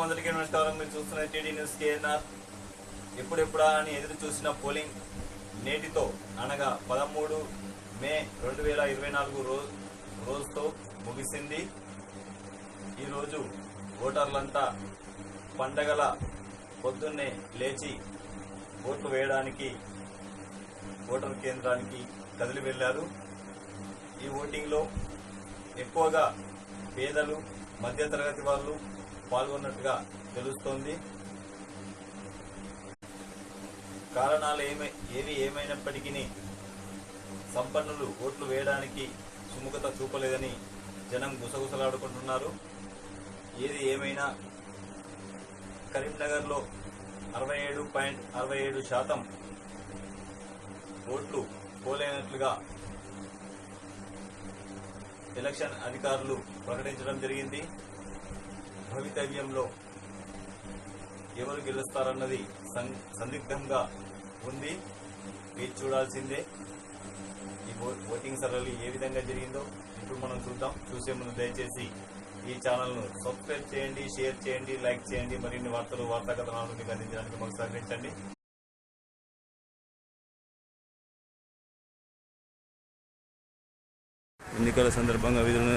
అందరికీ నమస్కారం. మీరు చూస్తున్న టీడీ న్యూస్ కేఎన్ఆర్. ఎప్పుడెప్పుడా అని ఎదురు చూసిన పోలింగ్ నేటితో అనగా 13 మే 2024 రోజుతో ముగిసింది. ఈరోజు ఓటర్లంతా పండగల పొద్దున్నే లేచి ఓట్లు వేయడానికి ఓటర్ కేంద్రానికి కదిలి వెళ్లారు. ఈ ఓటింగ్లో ఎక్కువగా పేదలు, మధ్యతరగతి వాళ్ళు పాల్గొన్నట్టుగా తెలుస్తోంది. కారణాలు ఏవి ఏమైనప్పటికీ సంపన్నులు ఓట్లు వేయడానికి సుముఖత చూపలేదని జనం గుసగుసలాడుకుంటున్నారు. ఏది ఏమైనా కరీంనగర్లో 67.67% ఓట్లు పోలైనట్లుగా ఎలక్షన్ అధికారులు ప్రకటించడం జరిగింది. భవితవ్యంలో ఎవరు గెలుస్తారన్నది సందిగ్ధంగా ఉంది. వేచి చూడాల్సిందే. ఈ ఓటింగ్ సరళి ఏ విధంగా జరిగిందో ఇప్పుడు మనం చూద్దాం. చూసే ముందు దయచేసి ఈ ఛానల్ను సబ్స్క్రైబ్ చేయండి, షేర్ చేయండి, లైక్ చేయండి. మరిన్ని వార్తా కథనాలను మీకు అందించడానికి మాకు సహకరించండి. ఎన్నికల సందర్భంగా విధుల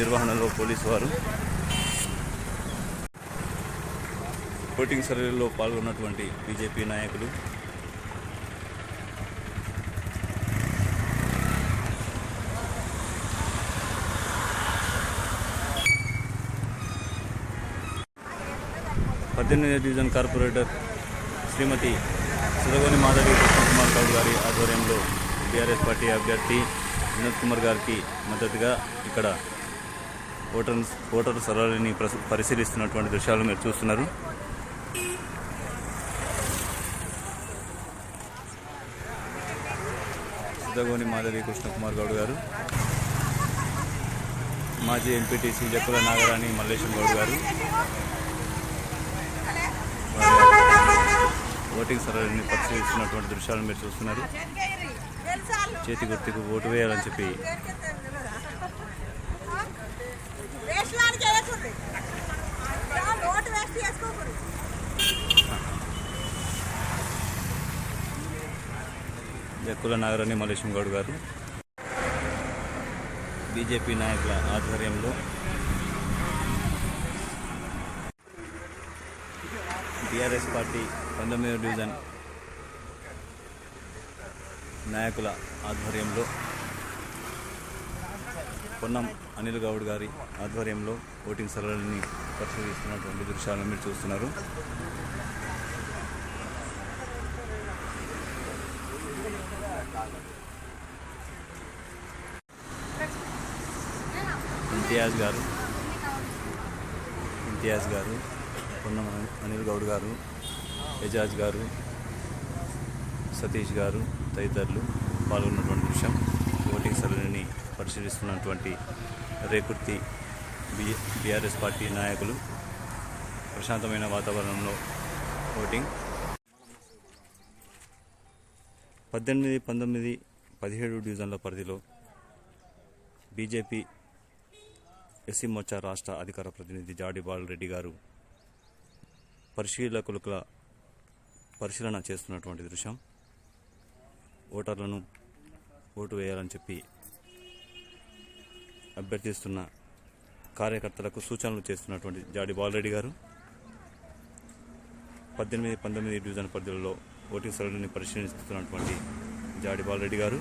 నిర్వహణలో పోలీసు వారు ఓటింగ్ సర్వేలో పాల్గొన్నటువంటి బీజేపీ నాయకులు డివిజన్ కార్పొరేటర్ శ్రీమతి సుధగోని మాధవి కృష్ణకుమార్ గౌడ్ గారి ఆధ్వర్యంలో టీఆర్ఎస్ పార్టీ అభ్యర్థి వినోద్ కుమార్ గారికి మద్దతుగా ఇక్కడ ఓటర్ సరళిని పరిశీలిస్తున్నటువంటి దృశ్యాలు మీరు చూస్తున్నారు. సుధగోని మాధవి కృష్ణకుమార్ గౌడ్ గారు, మాజీ ఎంపీటీసీ జక్కుల నాగరాణి మల్లేశం గౌడ్ గారు ఓటింగ్ సరళిని పరిశీలిస్తున్నటువంటి దృశ్యాలను మీరు చూస్తున్నారు. చేతి గుర్తుకు ఓటు వేయాలని చెప్పి జక్కుల నాగరాణి మల్లేశం గౌడ్ గారు బీజేపీ నాయకుల ఆధ్వర్యంలో టీఆర్ఎస్ పార్టీ 19వ డివిజన్ నాయకుల ఆధ్వర్యంలో పొన్నం అనిల్ గౌడ్ గారి ఆధ్వర్యంలో ఓటింగ్ సరళిని పరిశీలిస్తున్నటువంటి దృశ్యాలను మీరు చూస్తున్నారు. ఇంతియాజ్ గారు, పొన్నం అనిల్ గౌడ్ గారు, ఎజాజ్ గారు, సతీష్ గారు తదితరులు పాల్గొన్నటువంటి దృశ్యం. ఓటింగ్ సరళిని పరిశీలిస్తున్నటువంటి రేకుర్తి బీఆర్ఎస్ పార్టీ నాయకులు ప్రశాంతమైన వాతావరణంలో ఓటింగ్ 18, 19, 17 డివిజన్ల పరిధిలో బీజేపీ ఎస్సీ మోర్చా రాష్ట్ర అధికార ప్రతినిధి జాడి బాలరెడ్డి గారు పరిశీలకుల పరిశీలన చేస్తున్నటువంటి దృశ్యం. ఓటర్లను ఓటు వేయాలని చెప్పి అభ్యర్థిస్తున్న కార్యకర్తలకు సూచనలు చేస్తున్నటువంటి జాడి బాలరెడ్డి గారు 18, 19 డివిజన్ పరిధిలో ఓటింగ్ సరళిని పరిశీలిస్తున్నటువంటి జాడి బాలరెడ్డి గారు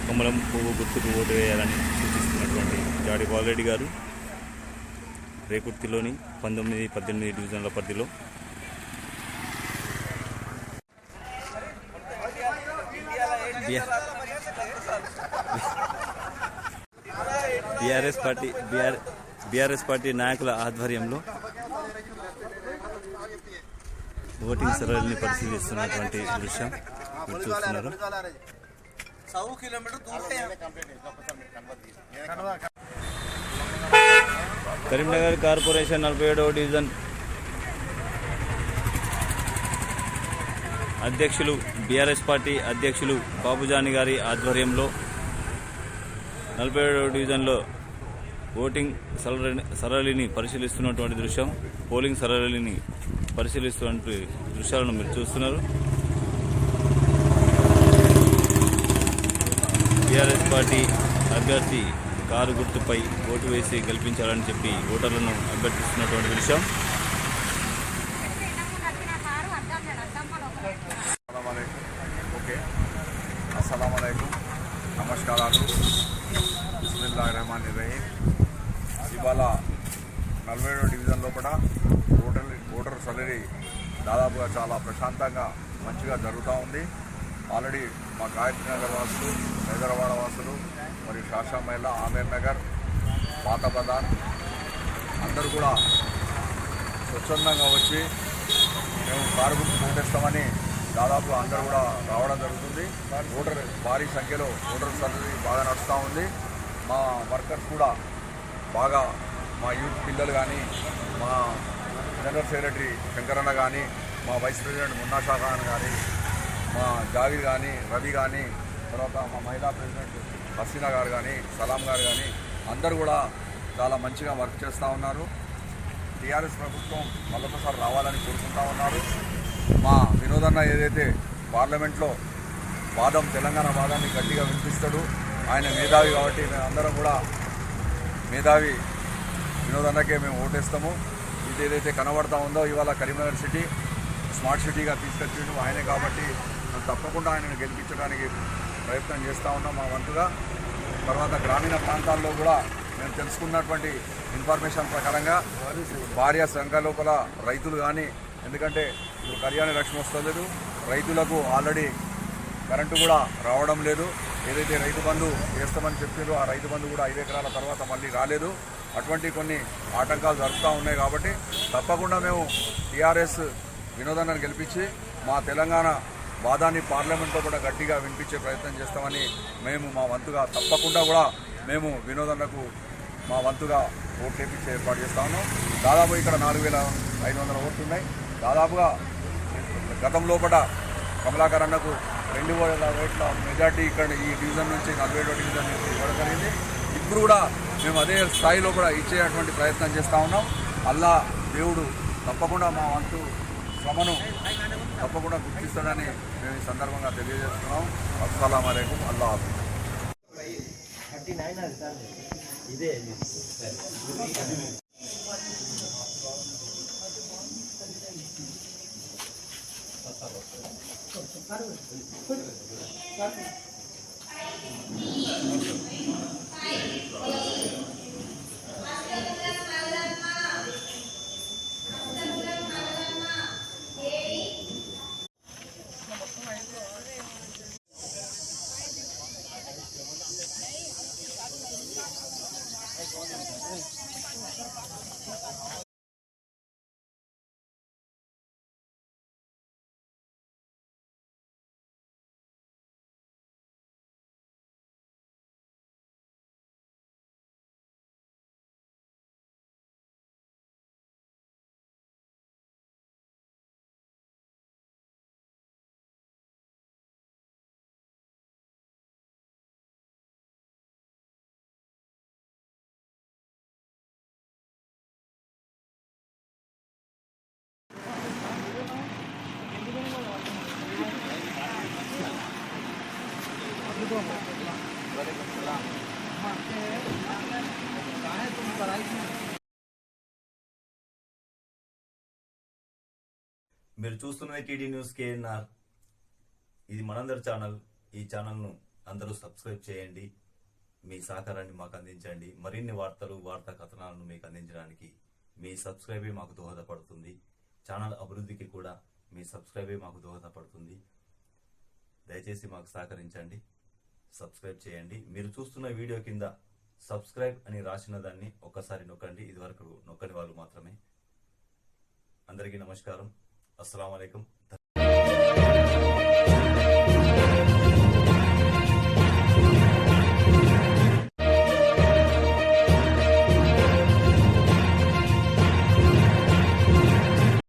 కమలం పువ్వు గుర్తుకు ఓటు వేయాలని సూచిస్తున్నటువంటి జాడి బాలరెడ్డి గారు రేకుర్తిలోని 19, 18 డివిజన్ల పరిధిలో బీఆర్ఎస్ పార్టీ నాయకుల ఆధ్వర్యంలో ఓటింగ్ సరళిని పరిశీలిస్తున్నటువంటి దృశ్యం మీరు చూస్తున్నారు. కరీంనగర్ కార్పొరేషన్ 47వ డివిజన్ అధ్యక్షులు బీఆర్ఎస్ పార్టీ అధ్యక్షులు బాబుజాని గారి ఆధ్వర్యంలో 47వ డివిజన్లో ఓటింగ్ సరళిని పరిశీలిస్తున్నటువంటి దృశ్యం, పోలింగ్ సరళిని పరిశీలిస్తున్నటువంటి దృశ్యాలను మీరు చూస్తున్నారు. టీఆర్ఎస్ పార్టీ అభ్యర్థి కారు గుర్తుపై ఓటు వేసి గెలిపించాలని చెప్పి ఓటర్లను అభ్యర్థిస్తున్నటువంటి దృశ్యం. అస్సలాముఅలైకుం, నమస్కారాలు. బిస్మిల్లాహిర్రహమానిర్రహీం. ఇవాళ 47వ డివిజన్ లోపల ఓటర్ సరళి దాదాపుగా చాలా ప్రశాంతంగా మంచిగా జరుగుతూ ఉంది. ఆల్రెడీ మా గాయత్రి నగర్ వాసులు, హైదరాబాద్ వాసులు, మరియు షాషా మహిళ, ఆమేర్ నగర్, పాత బజార్ అందరూ కూడా స్వచ్ఛందంగా వచ్చి మేము కారు గుర్తు ఓటేస్తామని దాదాపు అందరూ కూడా రావడం జరుగుతుంది. భారీ సంఖ్యలో ఓటర్ సరళి బాగా నడుస్తూ ఉంది. మా వర్కర్స్ కూడా బాగా, మా యూత్ పిల్లలు కానీ, మా జనరల్ సెక్రటరీ శంకరన్న కానీ, మా వైస్ ప్రెసిడెంట్ మున్నాషా ఖాన్ కానీ, మా జావీద్ కానీ, రవి కానీ, తర్వాత మా మహిళా ప్రెసిడెంట్ హసీనా గారు కానీ, సలాం గారు కానీ అందరూ కూడా చాలా మంచిగా వర్క్ చేస్తూ ఉన్నారు. టీఆర్ఎస్ ప్రభుత్వం మళ్ళొకసారి రావాలని కోరుకుంటూ ఉన్నారు. మా వినోదన్న ఏదైతే పార్లమెంట్లో తెలంగాణ వాదాన్ని గట్టిగా వినిపిస్తాడు, ఆయన మేధావి కాబట్టి మేమందరం కూడా మేధావి వినోదన్నకే మేము ఓటేస్తాము. ఇది ఏదైతే కనబడతా ఉందో ఇవాళ కరీంనగర్ సిటీ స్మార్ట్ సిటీగా తీసుకొచ్చిండు ఆయనే కాబట్టి మేము తప్పకుండా ఆయనను గెలిపించడానికి ప్రయత్నం చేస్తూ ఉన్నాం మా వంతుగా. తర్వాత గ్రామీణ ప్రాంతాల్లో కూడా మేము తెలుసుకున్నటువంటి ఇన్ఫర్మేషన్ ప్రకారంగా భారీ సంఖ్య లోపల రైతులు కానీ, ఎందుకంటే ఇప్పుడు కళ్యాణ లక్ష్మి వస్తలేదు, రైతులకు ఆల్రెడీ కరెంటు కూడా రావడం లేదు. ఏదైతే రైతు బంధు వేస్తామని చెప్పారో ఆ రైతు బంధు కూడా 5 ఎకరాల తర్వాత మళ్ళీ రాలేదు. అటువంటి కొన్ని ఆటంకాలు జరుగుతూ ఉన్నాయి. కాబట్టి తప్పకుండా మేము టీఆర్ఎస్ వినోదన్నను గెలిపించి మా తెలంగాణ వాదాన్ని పార్లమెంట్లో కూడా గట్టిగా వినిపించే ప్రయత్నం చేస్తామని మేము మా వంతుగా తప్పకుండా కూడా మేము వినోదన్నకు మా వంతుగా ఓట్లు వేయించే ఏర్పాటు చేస్తా ఉన్నాం. దాదాపు ఇక్కడ 4500 ఓట్లు ఉన్నాయి. దాదాపుగా గతంలో కూడా కమలాకర్ అన్నకు 2000 ఓట్ల మెజార్టీ ఇక్కడ ఈ డివిజన్ నుంచి 47వ డివిజన్ నుంచి ఇవ్వడం జరిగింది. ఇప్పుడు కూడా మేము అదే స్థాయిలో కూడా ఇచ్చేటువంటి ప్రయత్నం చేస్తూ ఉన్నాం. అల్లా దేవుడు తప్పకుండా మా వంతు శ్రమను తప్పకుండా గుర్తిస్తాడని మేము ఈ సందర్భంగా తెలియజేస్తున్నాం. అస్సలాము అలైకుం. అల్లా హాఫిజ్. మీరు చూస్తున్నది టీడీ న్యూస్ KNR. ఇది మనందరి ఛానల్. ఈ ఛానల్ను అందరూ సబ్స్క్రైబ్ చేయండి. మీ సహకారాన్ని మాకు అందించండి. మరిన్ని వార్తా కథనాలను మీకు అందించడానికి మీ సబ్స్క్రైబే మాకు దోహదపడుతుంది. ఛానల్ అభివృద్ధికి కూడా మీ సబ్స్క్రైబే మాకు దోహదపడుతుంది. దయచేసి మాకు సహకరించండి, సబ్స్క్రైబ్ చేయండి. మీరు చూస్తున్న వీడియో కింద సబ్స్క్రైబ్ అని రాసిన దాన్ని ఒక్కసారి నొక్కండి. ఇదివరకు నొక్కని వాళ్ళు మాత్రమే. అందరికీ నమస్కారం. అస్సలాము అలైకుం.